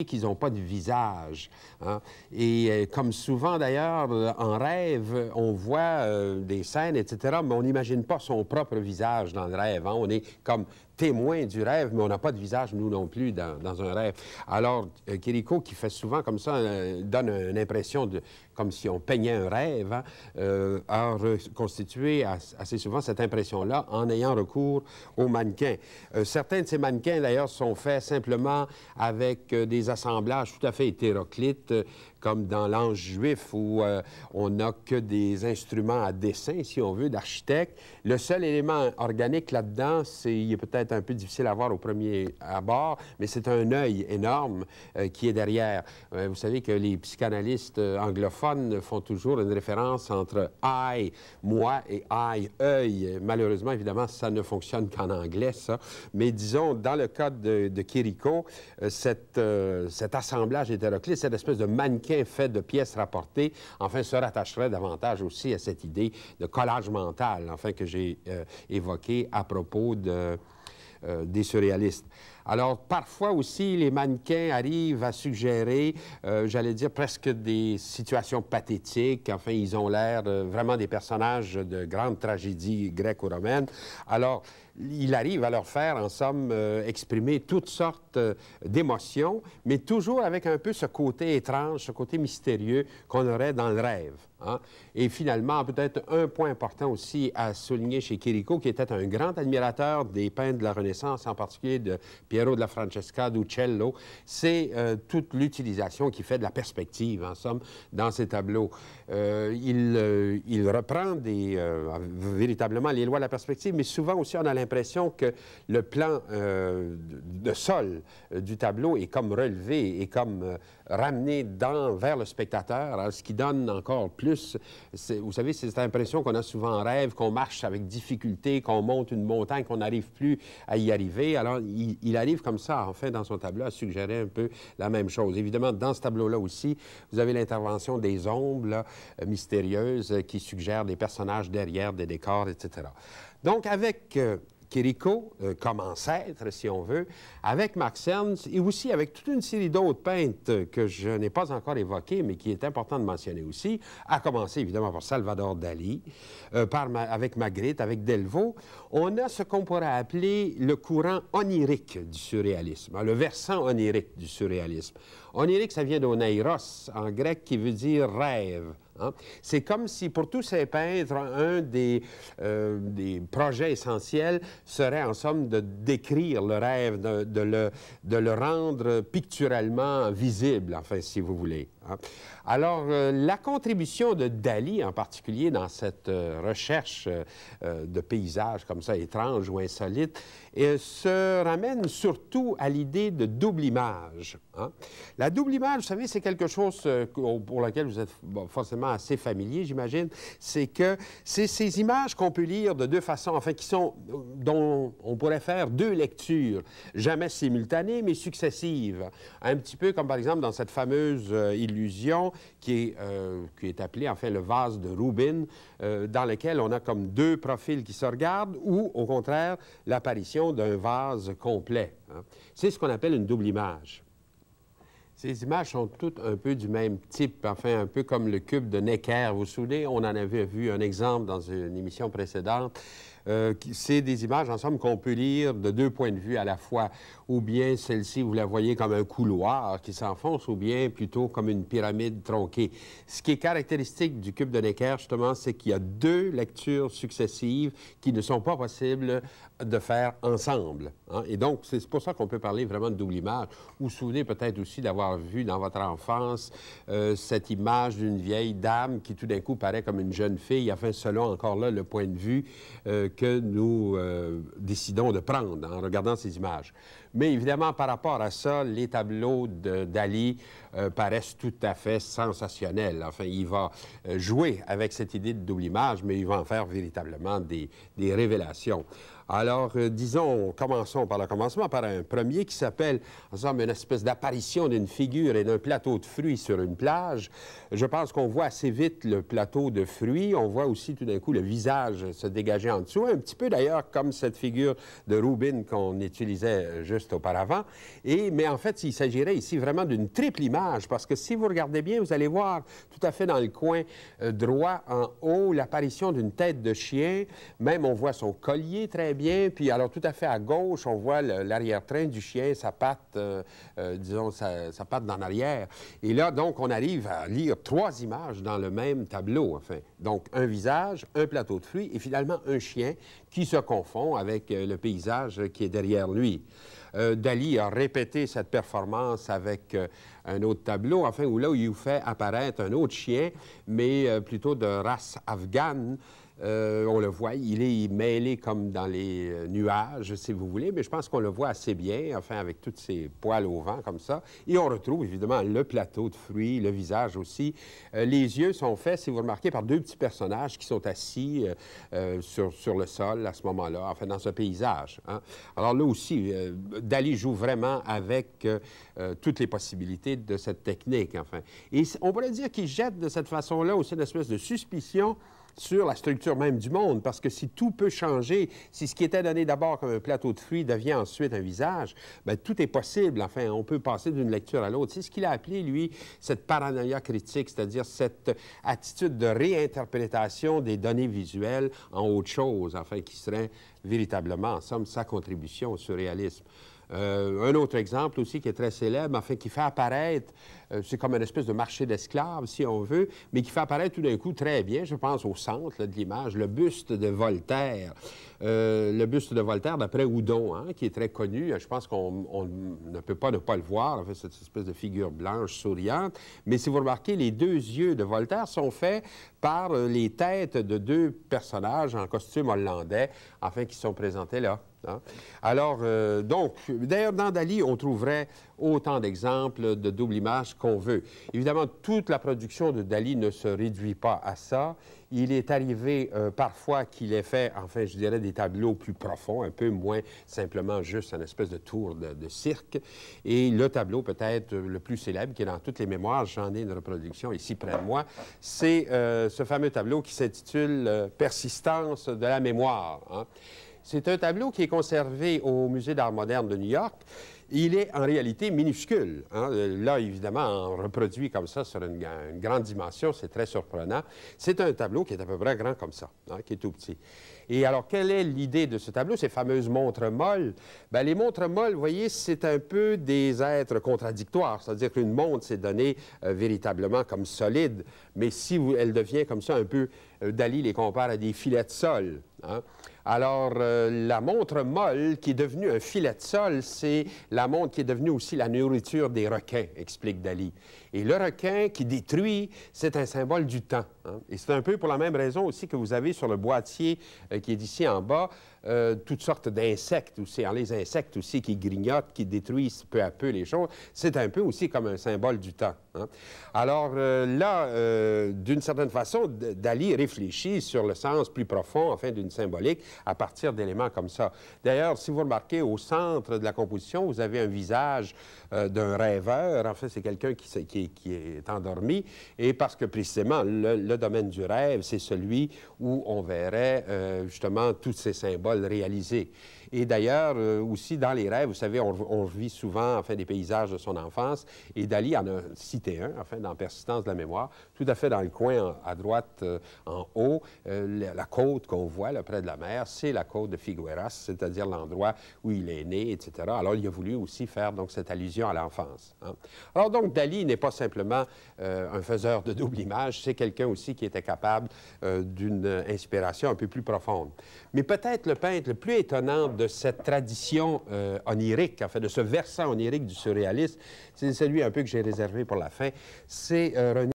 qu'ils n'ont pas de visage. Hein? Et comme souvent d'ailleurs, en rêve, on voit des scènes, etc., mais on n'imagine pas son propre visage dans le rêve. Hein? On est comme témoin du rêve, mais on n'a pas de visage, nous non plus, dans un rêve. Alors, Quirico, qui fait souvent comme ça, donne une impression de comme si on peignait un rêve, hein, a reconstitué assez souvent cette impression-là en ayant recours aux mannequins. Certains de ces mannequins, d'ailleurs, sont faits simplement avec des assemblages tout à fait hétéroclites, comme dans l'Ange juif, où on n'a que des instruments à dessin, si on veut, d'architecte. Le seul élément organique là-dedans, il est peut-être un peu difficile à voir au premier abord, mais c'est un œil énorme qui est derrière. Vous savez que les psychanalystes anglophones font toujours une référence entre I, moi, et I, œil. Malheureusement, évidemment, ça ne fonctionne qu'en anglais, ça. Mais disons, dans le cas de Quirico, cet assemblage hétéroclite, cette espèce de mannequin fait de pièces rapportées, enfin, se rattacherait davantage aussi à cette idée de collage mental, enfin, que j'ai évoqué à propos des surréalistes. Alors, parfois aussi, les mannequins arrivent à suggérer, j'allais dire, presque des situations pathétiques. Enfin, ils ont l'air vraiment des personnages de grandes tragédies gréco-romaines. Alors, il arrive à leur faire, en somme, exprimer toutes sortes d'émotions, mais toujours avec un peu ce côté étrange, ce côté mystérieux qu'on aurait dans le rêve. Hein? Et finalement, peut-être un point important aussi à souligner chez Quirico, qui était un grand admirateur des peintres de la Renaissance, en particulier de Piero della Francesca d'Uccello, c'est toute l'utilisation qu'il fait de la perspective, en somme, dans ses tableaux. Il reprend véritablement les lois de la perspective, mais souvent aussi on a l'impression que le plan de sol du tableau est comme relevé et comme ramené vers le spectateur, alors, ce qui donne encore plus, vous savez, c'est cette impression qu'on a souvent en rêve, qu'on marche avec difficulté, qu'on monte une montagne, qu'on n'arrive plus à y arriver. Alors, il arrive comme ça, enfin, dans son tableau, à suggérer un peu la même chose. Évidemment, dans ce tableau-là aussi, vous avez l'intervention des ombres là, mystérieuses qui suggèrent des personnages derrière, des décors, etc. Donc, avec Quirico, comme ancêtre, si on veut, avec Max Ernst et aussi avec toute une série d'autres peintres que je n'ai pas encore évoqués, mais qui est important de mentionner aussi, à commencer évidemment par Salvador Dali, avec Magritte, avec Delvaux, on a ce qu'on pourrait appeler le courant onirique du surréalisme, le versant onirique du surréalisme. Onirique, ça vient d'oneiros, en grec, qui veut dire rêve. Hein? C'est comme si, pour tous ces peintres, un des projets essentiels serait, en somme, de décrire le rêve, de le rendre picturalement visible, enfin, si vous voulez. Hein? Alors, la contribution de Dali, en particulier, dans cette recherche de paysages comme ça, étranges ou insolites, se ramène surtout à l'idée de double image. Hein? La double image, vous savez, c'est quelque chose pour lequel vous êtes forcément assez familier, j'imagine. C'est que c'est ces images qu'on peut lire de deux façons, enfin, dont on pourrait faire deux lectures, jamais simultanées, mais successives. Un petit peu comme, par exemple, dans cette fameuse illusion qui est appelée, enfin, le vase de Rubin, dans lequel on a comme deux profils qui se regardent, ou, au contraire, l'apparition d'un vase complet. Hein. C'est ce qu'on appelle une double image. Ces images sont toutes un peu du même type, enfin, un peu comme le cube de Necker. Vous vous souvenez, on en avait vu un exemple dans une émission précédente. C'est des images, en somme, qu'on peut lire de deux points de vue à la fois. Ou bien celle-ci, vous la voyez comme un couloir qui s'enfonce, ou bien plutôt comme une pyramide tronquée. Ce qui est caractéristique du cube de Necker, justement, c'est qu'il y a deux lectures successives qui ne sont pas possibles de faire ensemble. Hein? Et donc, c'est pour ça qu'on peut parler vraiment de double image. Vous vous souvenez peut-être aussi d'avoir vu dans votre enfance cette image d'une vieille dame qui tout d'un coup paraît comme une jeune fille, enfin, selon encore là le point de vue que nous décidons de prendre en regardant ces images. Mais évidemment, par rapport à ça, les tableaux de Dali paraissent tout à fait sensationnels. Enfin, il va jouer avec cette idée de double image, mais il va en faire véritablement des révélations. Alors, disons, commençons par le commencement, par un premier qui s'appelle, en somme, une espèce d'apparition d'une figure et d'un plateau de fruits sur une plage. Je pense qu'on voit assez vite le plateau de fruits. On voit aussi tout d'un coup le visage se dégager en dessous, un petit peu d'ailleurs comme cette figure de Rubin qu'on utilisait juste auparavant. Mais en fait, il s'agirait ici vraiment d'une triple image, parce que si vous regardez bien, vous allez voir tout à fait dans le coin droit en haut l'apparition d'une tête de chien. Même on voit son collier très bien. Puis alors tout à fait à gauche, on voit l'arrière-train du chien, sa patte, disons, sa patte d'en arrière. Et là, donc, on arrive à lire 3 images dans le même tableau, enfin. Donc, un visage, un plateau de fruits et finalement un chien qui se confond avec le paysage qui est derrière lui. Dali a répété cette performance avec un autre tableau, enfin, où là, où il fait apparaître un autre chien, mais plutôt de race afghane. On le voit, il est mêlé comme dans les nuages, si vous voulez, mais je pense qu'on le voit assez bien, enfin, avec tous ses poils au vent, comme ça. Et on retrouve, évidemment, le plateau de fruits, le visage aussi. Les yeux sont faits, si vous remarquez, par 2 petits personnages qui sont assis sur le sol à ce moment-là, enfin, dans ce paysage. Hein. Alors là aussi, Dali joue vraiment avec toutes les possibilités de cette technique, enfin. Et on pourrait dire qu'il jette de cette façon-là aussi une espèce de suspicion sur la structure même du monde, parce que si tout peut changer, si ce qui était donné d'abord comme un plateau de fruits devient ensuite un visage, bien, tout est possible. Enfin, on peut passer d'une lecture à l'autre. C'est ce qu'il a appelé, lui, cette paranoïa critique, c'est-à-dire cette attitude de réinterprétation des données visuelles en autre chose, enfin, qui serait véritablement, en somme, sa contribution au surréalisme. Un autre exemple aussi qui est très célèbre, enfin, qui fait apparaître, c'est comme une espèce de marché d'esclaves, si on veut, mais qui fait apparaître tout d'un coup très bien, je pense, au centre là, de l'image, le buste de Voltaire. Le buste de Voltaire d'après Houdon, hein, qui est très connu. Je pense qu'on ne peut pas ne pas le voir, en fait, cette espèce de figure blanche souriante. Mais si vous remarquez, les 2 yeux de Voltaire sont faits par les têtes de 2 personnages en costume hollandais, enfin, qui sont présentés là. Hein? Alors, donc, d'ailleurs, dans Dali, on trouverait autant d'exemples de double image qu'on veut. Évidemment, toute la production de Dali ne se réduit pas à ça. Il est arrivé parfois qu'il ait fait, enfin, je dirais, des tableaux plus profonds, un peu moins simplement juste une espèce de tour de cirque. Et le tableau peut-être le plus célèbre, qui est dans toutes les mémoires, j'en ai une reproduction ici près de moi, c'est ce fameux tableau qui s'intitule « Persistance de la mémoire ». Hein? C'est un tableau qui est conservé au Musée d'art moderne de New York. Il est en réalité minuscule. Hein? Là, évidemment, on reproduit comme ça sur une grande dimension, c'est très surprenant. C'est un tableau qui est à peu près grand comme ça, hein, qui est tout petit. Et alors, quelle est l'idée de ce tableau, ces fameuses montres molles? Bien, les montres molles, vous voyez, c'est un peu des êtres contradictoires. C'est-à-dire qu'une montre, c'est donné véritablement comme solide, mais si elle devient comme ça un peu, Dali les compare à des filets de sol. Hein? Alors, la montre molle qui est devenue un filet de sol, c'est la montre qui est devenue aussi la nourriture des requins, explique Dali. Et le requin qui détruit, c'est un symbole du temps. Hein? Et c'est un peu pour la même raison aussi que vous avez sur le boîtier qui est ici en bas, toutes sortes d'insectes aussi. Alors, les insectes aussi qui grignotent, qui détruisent peu à peu les choses, c'est un peu aussi comme un symbole du temps. Hein? Alors là, d'une certaine façon, Dali réfléchit sur le sens plus profond, enfin, d'une symbolique à partir d'éléments comme ça. D'ailleurs, si vous remarquez, au centre de la composition, vous avez un visage d'un rêveur. En fait, c'est quelqu'un qui est endormi. Et parce que, précisément, le domaine du rêve, c'est celui où on verrait, justement, tous ces symboles réalisés. Et d'ailleurs, aussi, dans les rêves, vous savez, on vit souvent, enfin, des paysages de son enfance. Et Dali en a cité un, enfin, dans Persistance de la mémoire, tout à fait dans le coin à droite, en haut, la côte qu'on voit, là, près de la mer, c'est la côte de Figueras, c'est-à-dire l'endroit où il est né, etc. Alors, il a voulu aussi faire, donc, cette allusion à l'enfance. Hein? Alors, donc, Dali n'est pas simplement un faiseur de double image, c'est quelqu'un aussi qui était capable d'une inspiration un peu plus profonde. Mais peut-être le peintre le plus étonnant de cette tradition onirique, en fait, de ce versant onirique du surréalisme, c'est celui un peu que j'ai réservé pour la fin, c'est René